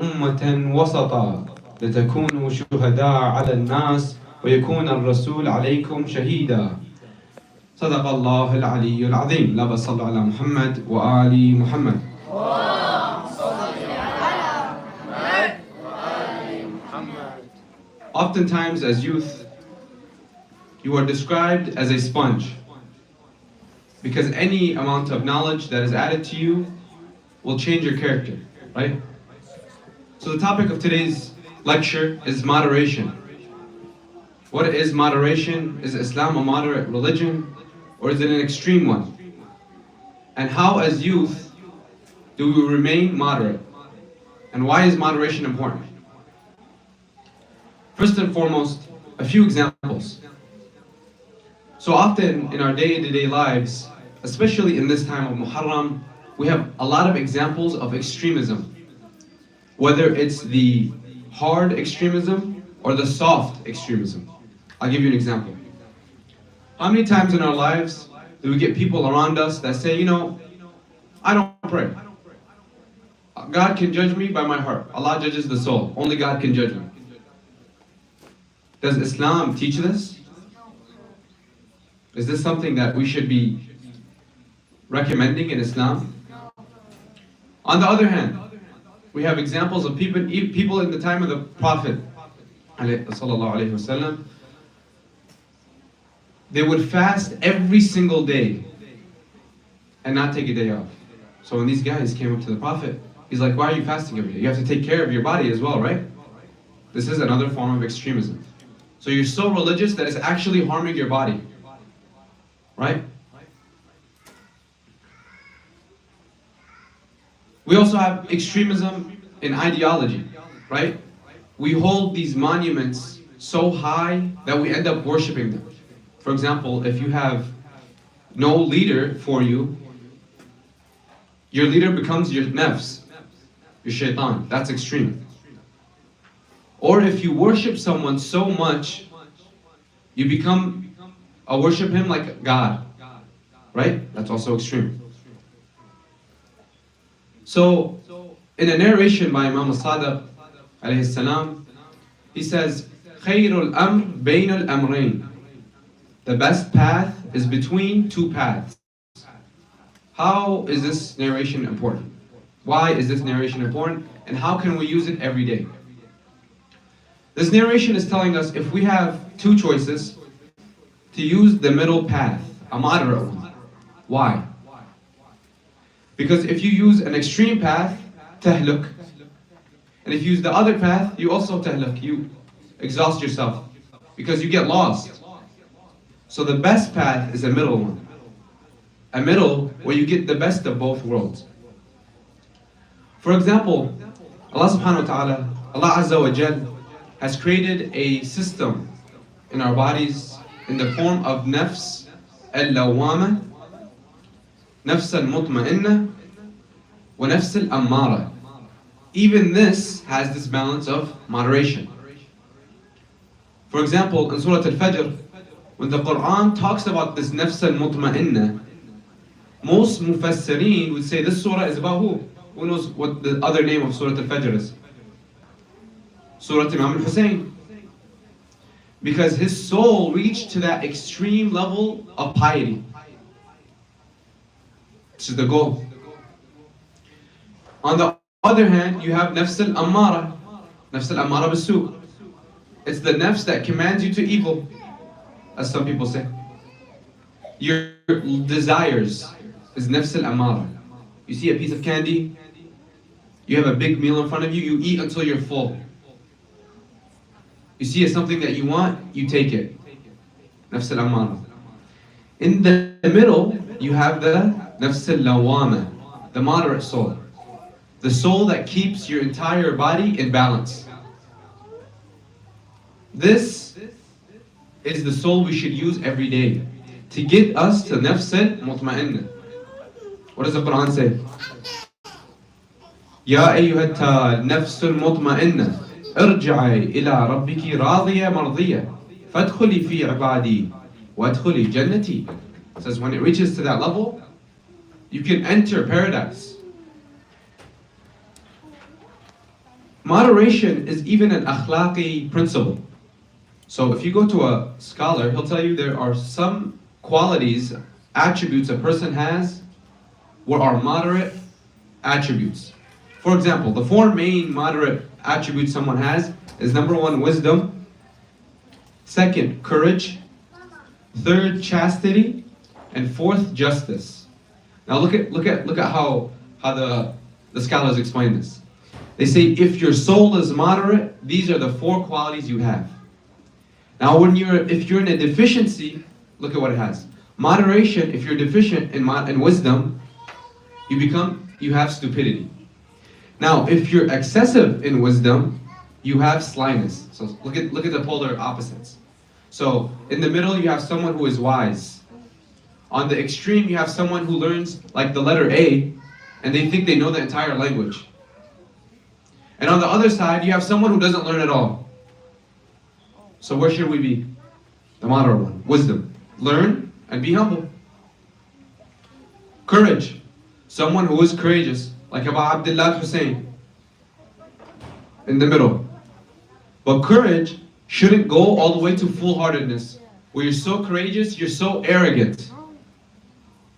أمة وسطا لتكونوا شهداء على الناس ويكون الرسول عليكم شهيدا. صدق الله العلي العظيم. لا صلوا على محمد وآل محمد. Oftentimes as youth, you are described as a sponge, because any amount of knowledge that is added to you will change your character, right? So the topic of today's lecture is moderation. What is moderation? Is Islam a moderate religion, or is it an extreme one? And how as youth do we remain moderate? And why is moderation important? First and foremost, a few examples. So often in our day-to-day lives, especially in this time of Muharram, we have a lot of examples of extremism. Whether it's the hard extremism or the soft extremism. I'll give you an example. How many times in our lives do we get people around us that say, you know, I don't pray. God can judge me by my heart. Allah judges the soul. Only God can judge me. Does Islam teach this? Is this something that we should be recommending in Islam? On the other hand, we have examples of people in the time of the Prophet ﷺ. They would fast every single day and not take a day off. So when these guys came up to the Prophet, he's like, why are you fasting every day? You have to take care of your body as well, right? This is another form of extremism. So you're so religious that it's actually harming your body, right? We also have extremism in ideology, right? We hold these monuments so high that we end up worshiping them. For example, if you have no leader for you, your leader becomes your nafs, your shaitan. That's extreme. Or if you worship someone so much, you worship him like God, right? That's also extreme. So, in a narration by Imam al-Sadiq alayhi salam, he says, خَيْرُ الْأَمْرِ بَيْنَ الْأَمْرَيْنِ. The best path is between two paths. How is this narration important? Why is this narration important? And how can we use it every day? This narration is telling us if we have two choices, to use the middle path, a moderate one. Why? Because if you use an extreme path, tahluk. And if you use the other path, you also tahluk. You exhaust yourself because you get lost. So the best path is a middle one. A middle where you get the best of both worlds. For example, Allah subhanahu wa ta'ala, Allah Azza wa Jal, has created a system in our bodies in the form of nafs al-lawwama, nafs al-mutma'inna, wa nafs al-ammara. Even this has this balance of moderation. For example, in Surah Al-Fajr, when the Quran talks about this nafs al-mutma'inna, most mufassirin would say this surah is about who? Who knows what the other name of Surah Al-Fajr is? Surah Imam Hussein. Because his soul reached to that extreme level of piety. This is the goal. On the other hand, you have nafs al-ammara. Nafs al-ammara bisu. It's the nafs that commands you to evil, as some people say. Your desires is nafs al-ammara. You see a piece of candy, you have a big meal in front of you, you eat until you're full. You see something that you want, you take it. Nafs al-ammara. In the middle, you have the nafs al-lawwama, the moderate soul. The soul that keeps your entire body in balance. This is the soul we should use every day to get us to nafs al-mutma'inna. What does the Quran say? Ya ayyuhatta nafs al-mutma'inna. ارجعي إلى ربك راضية مرضية فادخلي في عبادي وادخلي جنتي. It says when it reaches to that level, you can enter paradise. Moderation is even an akhlaqi principle. So if you go to a scholar, he'll tell you there are some qualities, attributes a person has what are moderate attributes. For example, the four main moderate attributes someone has is number one, wisdom. Second, courage. Third, chastity. And fourth, justice. Now look at how the scholars explain this. They say if your soul is moderate, these are the four qualities you have. Now if you're in a deficiency, look at what it has. Moderation, if you're deficient in wisdom, you have stupidity. Now if you're excessive in wisdom, you have slyness. So look at the polar opposites. So in the middle you have someone who is wise. On the extreme you have someone who learns like the letter A and they think they know the entire language. And on the other side you have someone who doesn't learn at all. So where should we be? The moderate one. Wisdom. Learn and be humble. Courage. Someone who is courageous, like Abu Abdullah Hussein. In the middle. But courage shouldn't go all the way to foolhardiness, where you're so courageous, you're so arrogant.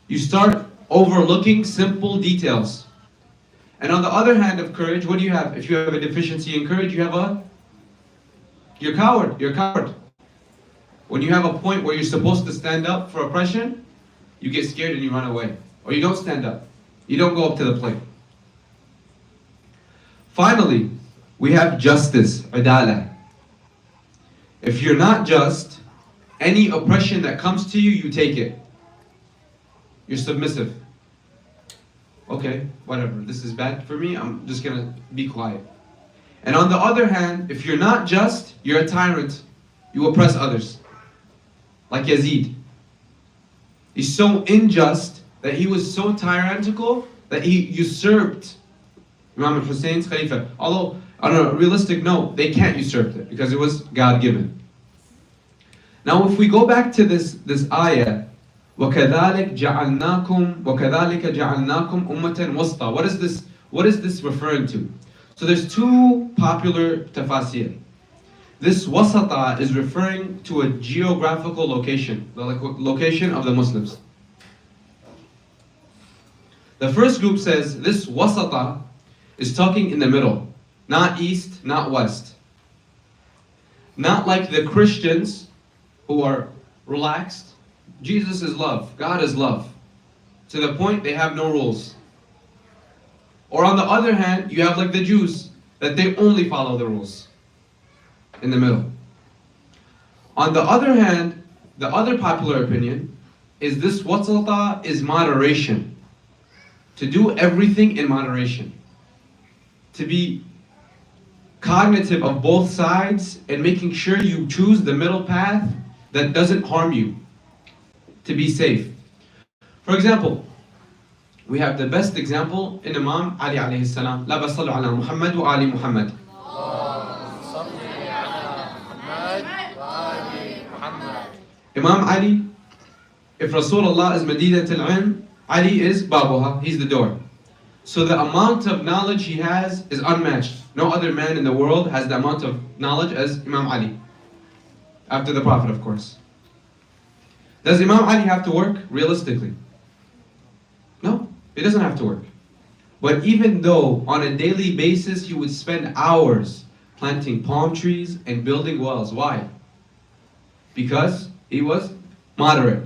You start overlooking simple details. And on the other hand of courage, what do you have? If you have a deficiency in courage, you're coward. You're a coward. When you have a point where you're supposed to stand up for oppression, you get scared and you run away. Or you don't stand up. You don't go up to the plate. Finally, we have justice, adala. If you're not just, any oppression that comes to you, you take it. You're submissive. Okay, whatever, this is bad for me, I'm just gonna be quiet. And on the other hand, if you're not just, you're a tyrant. You oppress others. Like Yazid. He's so unjust that he was so tyrannical that he usurped Imam Hussein's Khalifa. Although, on a realistic note, they can't usurp it because it was God-given. Now if we go back to this ayah, وَكَذَلِكَ جَعَلْنَاكُمْ أُمَّةً وَسْطًا. What is this referring to? So there's two popular tafasir. This wasata is referring to a geographical location, the location of the Muslims. The first group says this wasata is talking in the middle, not east, not west. Not like the Christians who are relaxed. Jesus is love, God is love. To the point they have no rules. Or on the other hand, you have like the Jews, that they only follow the rules. In the middle. On the other hand, the other popular opinion is this wasata is moderation. To do everything in moderation. To be cognitive of both sides and making sure you choose the middle path that doesn't harm you. To be safe. For example, we have the best example in Imam Ali alayhi salam. La basallu ala Muhammad wa ali Muhammad. Imam Ali, if Rasulullah is Madinat al-Ilm, Ali is Babuha, he's the door. So the amount of knowledge he has is unmatched. No other man in the world has the amount of knowledge as Imam Ali. After the Prophet, of course. Does Imam Ali have to work? Realistically. No, he doesn't have to work. But even though on a daily basis he would spend hours planting palm trees and building wells. Why? Because he was moderate.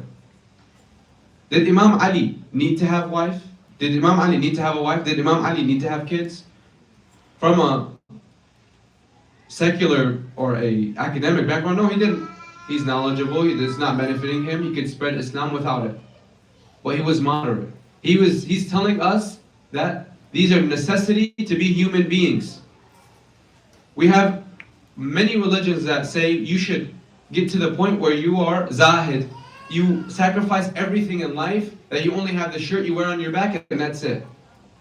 Did Imam Ali need to have a wife? Did Imam Ali need to have a wife? Did Imam Ali need to have kids? From a secular or a academic background, no, he didn't. He's knowledgeable, it's not benefiting him, he could spread Islam without it. But he was moderate. He's telling us that these are necessity to be human beings. We have many religions that say you should get to the point where you are zahid. You sacrifice everything in life, that you only have the shirt you wear on your back and that's it.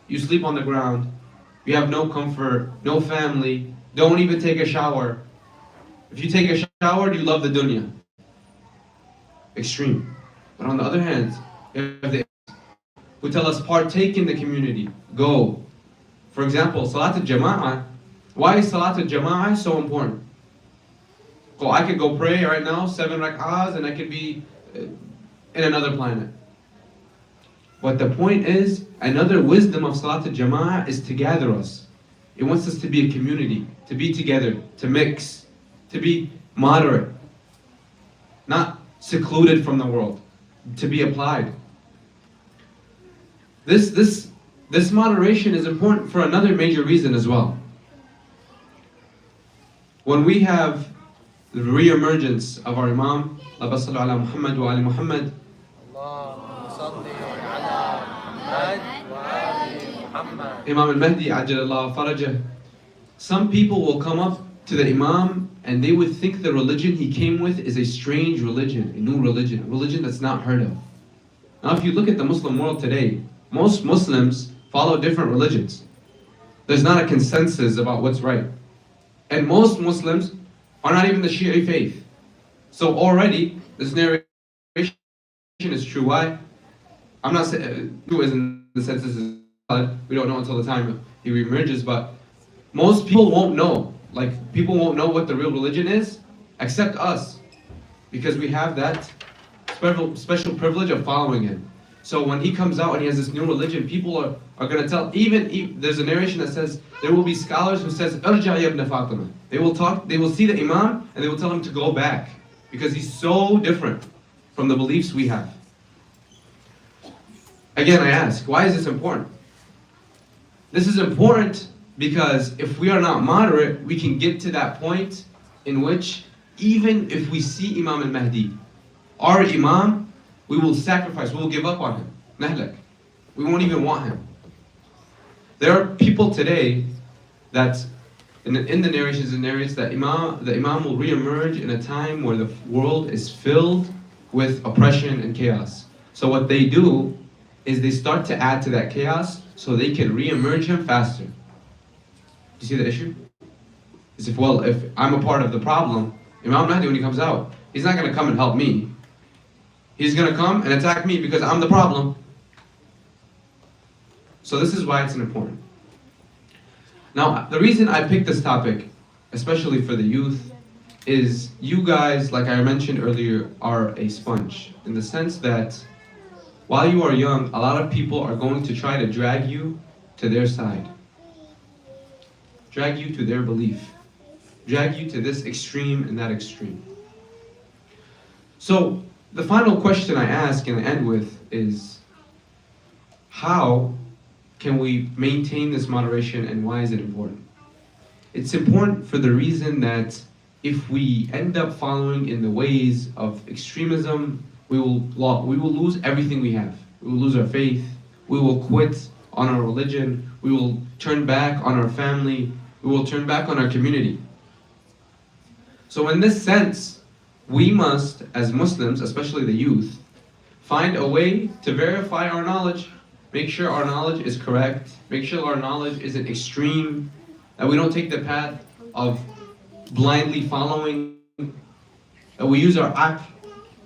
You sleep on the ground. You have no comfort, no family, don't even take a shower. If you take a shower, you love the dunya. Extreme. But on the other hand, you have the who tell us partake in the community. Go. For example, Salat al-Jama'ah, Why is Salat al-Jama'ah so important? Well, I could go pray right now, 7 rak'ahs, and I could be in another planet. But the point is, another wisdom of Salat al-Jama'ah is to gather us. It wants us to be a community, to be together, to mix, to be moderate, not secluded from the world, to be applied. This moderation is important for another major reason as well. When we have the re-emergence of our Imam, Allahumma salli ala Muhammad wa ali Muhammad, Imam al-Mahdi, Ajjalallahu farajah, some people will come up to the Imam and they would think the religion he came with is a strange religion, a new religion, a religion that's not heard of. Now if you look at the Muslim world today, most Muslims follow different religions. There's not a consensus about what's right. And most Muslims are not even the Shia faith. So already, this narration is true. Why? I'm not saying true as in the sense this is valid. We don't know until the time he reemerges, but most people won't know. Like, people won't know what the real religion is, except us. Because we have that special privilege of following him. So when he comes out and he has this new religion, people are going to tell, even there's a narration that says, there will be scholars who says, Irja ya ibn Fatima. They will see the Imam and they will tell him to go back. Because he's so different from the beliefs we have. Again, I ask, why is this important? This is important because if we are not moderate, we can get to that point in which even if we see Imam al-Mahdi, our Imam, we will sacrifice, we will give up on him. Nahlak. We won't even want him. There are people today that, in the narrations, it narrates that the Imam will re-emerge in a time where the world is filled with oppression and chaos. So what they do is they start to add to that chaos so they can re-emerge him faster. Do you see the issue? As if, well, if I'm a part of the problem, Imam Mahdi, when he comes out, he's not going to come and help me. He's going to come and attack me because I'm the problem. So this is why it's important. Now, the reason I picked this topic, especially for the youth, is you guys, like I mentioned earlier, are a sponge. In the sense that while you are young, a lot of people are going to try to drag you to their side. Drag you to their belief. Drag you to this extreme and that extreme. So, the final question I ask and I end with is, how can we maintain this moderation and why is it important? It's important for the reason that if we end up following in the ways of extremism, we will lose everything we have. We will lose our faith, we will quit on our religion, we will turn back on our family, we will turn back on our community. So in this sense, we must, as Muslims, especially the youth, find a way to verify our knowledge, make sure our knowledge is correct, make sure our knowledge isn't extreme, that we don't take the path of blindly following, that we use our aql,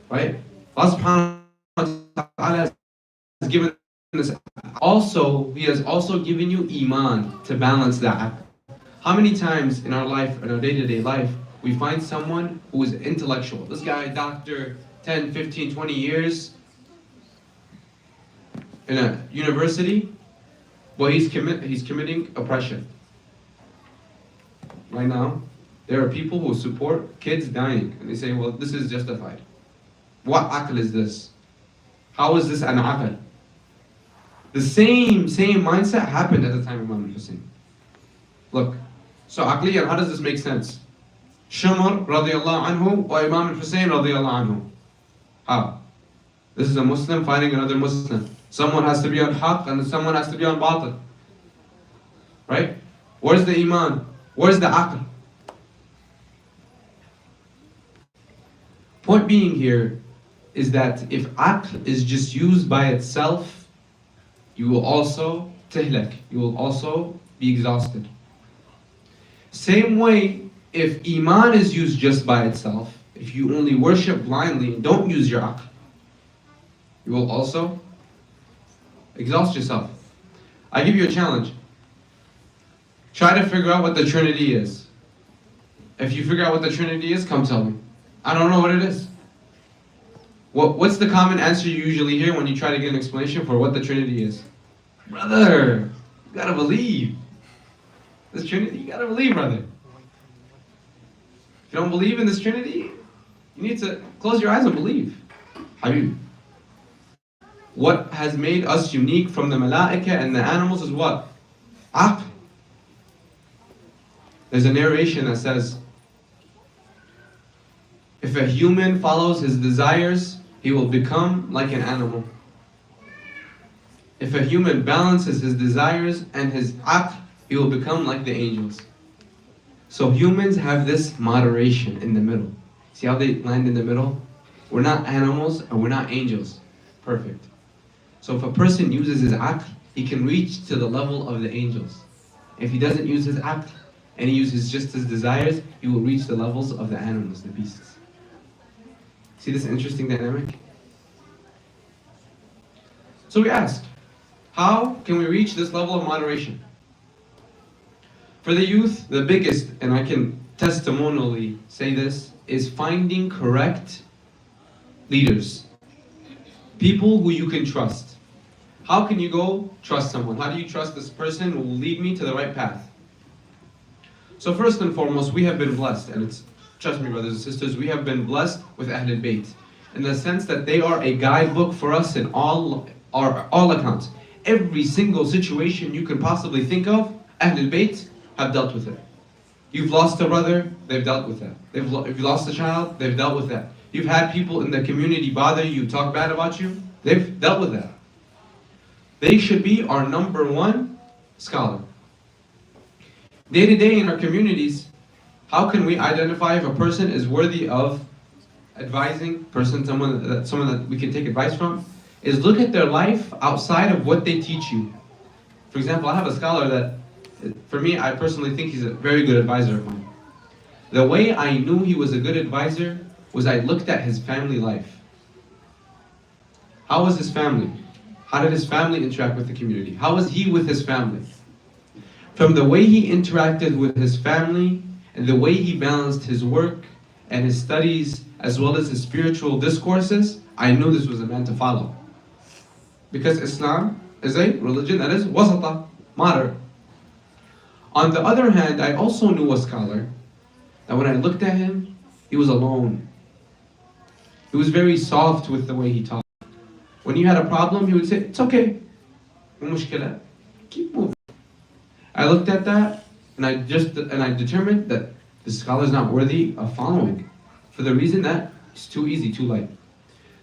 right? Allah subhanahu wa ta'ala has given this. Also, He has also given you iman to balance that. How many times in our life, in our day-to-day life, we find someone who is intellectual. This guy, doctor, 10, 15, 20 years in a university, but he's committing oppression. Right now, there are people who support kids dying, and they say, well, this is justified. What aql is this? How is this an aql? The same mindset happened at the time of Imam Hussein. Look, so aqliyan, how does this make sense? Shumar radiyallahu anhu wa Imam Hussein radiyallahu anhu. How? This is a Muslim fighting another Muslim. Someone has to be on haqq and someone has to be on batil. Right? Where's the iman? Where's the aql? Point being here is that if aql is just used by itself, you will also tihlak, you will also be exhausted. Same way, if iman is used just by itself, if you only worship blindly and don't use your aql, you will also exhaust yourself. I give you a challenge. Try to figure out what the Trinity is. If you figure out what the Trinity is, come tell me. I don't know what it is. What's the common answer you usually hear when you try to get an explanation for what the Trinity is? Brother, you gotta believe. This Trinity, you gotta believe, brother. If you don't believe in this Trinity, you need to close your eyes and believe. Habib. What has made us unique from the malaika and the animals is what? Aql. There's a narration that says, if a human follows his desires, he will become like an animal. If a human balances his desires and his aql, he will become like the angels. So humans have this moderation in the middle. See how they land in the middle? We're not animals and we're not angels. Perfect. So if a person uses his aql, he can reach to the level of the angels. If he doesn't use his aql and he uses just his desires, he will reach the levels of the animals, the beasts. See this interesting dynamic? So we ask, how can we reach this level of moderation? For the youth, the biggest, and I can testimonially say this, is finding correct leaders. People who you can trust. How can you go trust someone? How do you trust this person who will lead me to the right path? So first and foremost, we have been blessed, and trust me, brothers and sisters, we have been blessed with Ahlul Bayt, in the sense that they are a guidebook for us in all accounts. Every single situation you can possibly think of, Ahlul Bayt have dealt with it. You've lost a brother, they've dealt with that. If you lost a child, they've dealt with that. You've had people in the community bother you, talk bad about you, they've dealt with that. They should be our number one scholar. Day to day in our communities, how can we identify if a person is worthy of advising, someone that we can take advice from? Is look at their life outside of what they teach you. For example, I have a scholar that, for me, I personally think he's a very good advisor of mine. The way I knew he was a good advisor was I looked at his family life. How was his family? How did his family interact with the community? How was he with his family? From the way he interacted with his family and the way he balanced his work and his studies as well as his spiritual discourses, I knew this was a man to follow. Because Islam is a religion that is wasata, moderate. On the other hand, I also knew a scholar that when I looked at him, he was alone. He was very soft with the way he taught. When you had a problem, he would say, it's okay. Keep moving. I looked at that and I determined that the scholar is not worthy of following for the reason that it's too easy, too light.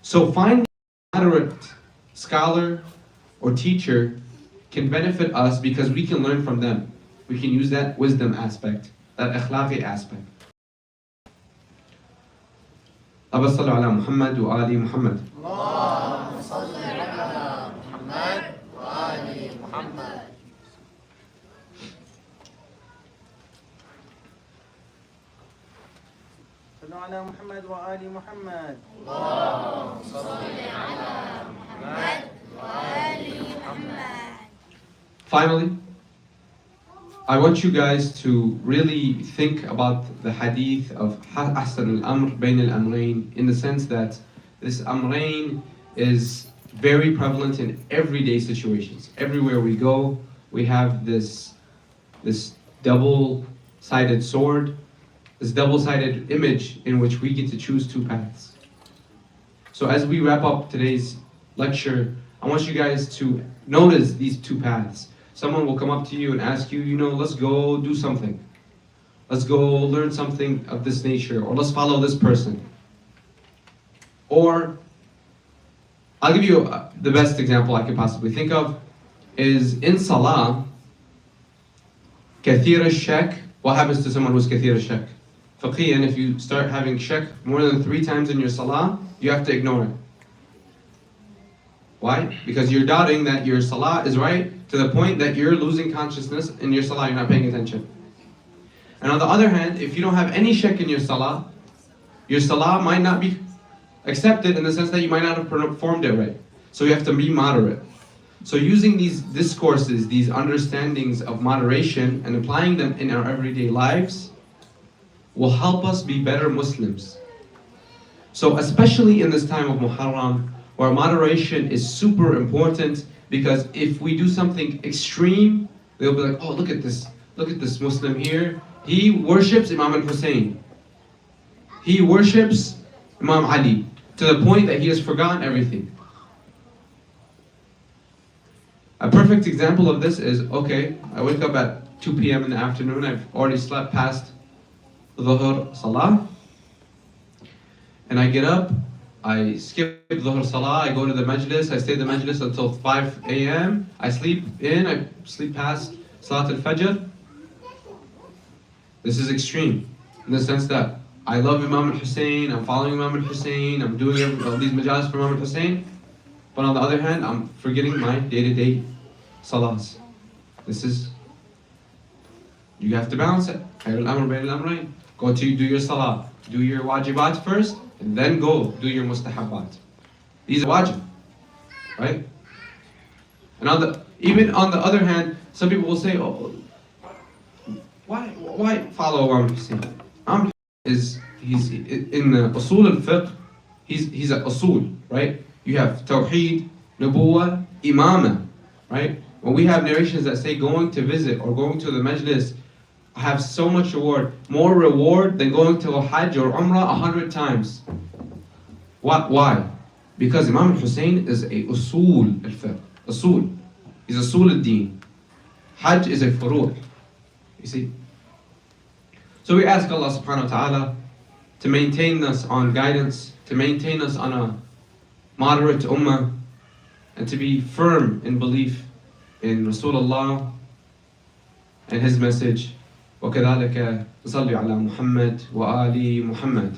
So finding a moderate scholar or teacher can benefit us because we can learn from them. We can use that wisdom aspect, that akhlaqi aspect. اللهم صل على محمد وآل محمد. اللهم صل على محمد وآل محمد. صلوا على محمد وآل محمد. اللهم صل على محمد وآل محمد. Finally, I want you guys to really think about the hadith of Ahsan al-Amr bayn al-Amrayn, in the sense that this Amrayn is very prevalent in everyday situations. Everywhere we go, we have this double-sided sword, this double-sided image in which we get to choose two paths. So as we wrap up today's lecture, I want you guys to notice these two paths. Someone will come up to you and ask you, let's go do something. Let's go learn something of this nature, or let's follow this person. Or, I'll give you the best example I could possibly think of, is in Salah, kathir al-shak. What happens to someone who's kathir al-shak? Faqiyan, if you start having shak more than 3 times in your Salah, you have to ignore it. Why? Because you're doubting that your Salah is right, to the point that you're losing consciousness in your Salah, you're not paying attention. And on the other hand, if you don't have any shak in your Salah might not be accepted, in the sense that you might not have performed it right. So you have to be moderate. So using these discourses, these understandings of moderation and applying them in our everyday lives will help us be better Muslims. So especially in this time of Muharram, where moderation is super important, because if we do something extreme, they'll be like, oh, look at this Muslim here. He worships Imam al-Hussein. He worships Imam Ali, to the point that he has forgotten everything. A perfect example of this is, okay, I wake up at 2 p.m. in the afternoon, I've already slept past Dhuhr Salah, and I get up, I skip Dhuhr Salah, I go to the Majlis, I stay at the Majlis until 5 a.m., I sleep past Salat al-Fajr. This is extreme, in the sense that I love Imam al-Hussein, I'm following Imam al-Hussein, I'm doing all these Majaalis for Imam al-Hussein, but on the other hand, I'm forgetting my day-to-day salahs. You have to balance it. Go to do your salah, do your wajibat first, and then go do your mustahabat. These are wajib, right? And even on the other hand, some people will say, oh, why follow Imam Hussein? Imam he's in the usul al-fiqh, he's an usul, right? You have tawheed, nubuwwah, imamah, right? When we have narrations that say going to visit or going to the majlis have so much reward, more reward than going to a hajj or umrah 100 times. Why? Because Imam al-Hussein is a usul al-fiqh, usul. He's usul al-deen. Hajj is a furu', you see? So we ask Allah subhanahu wa ta'ala to maintain us on guidance, to maintain us on a moderate ummah, and to be firm in belief in Rasulullah and his message. وكذلك نصلي على محمد وآل محمد.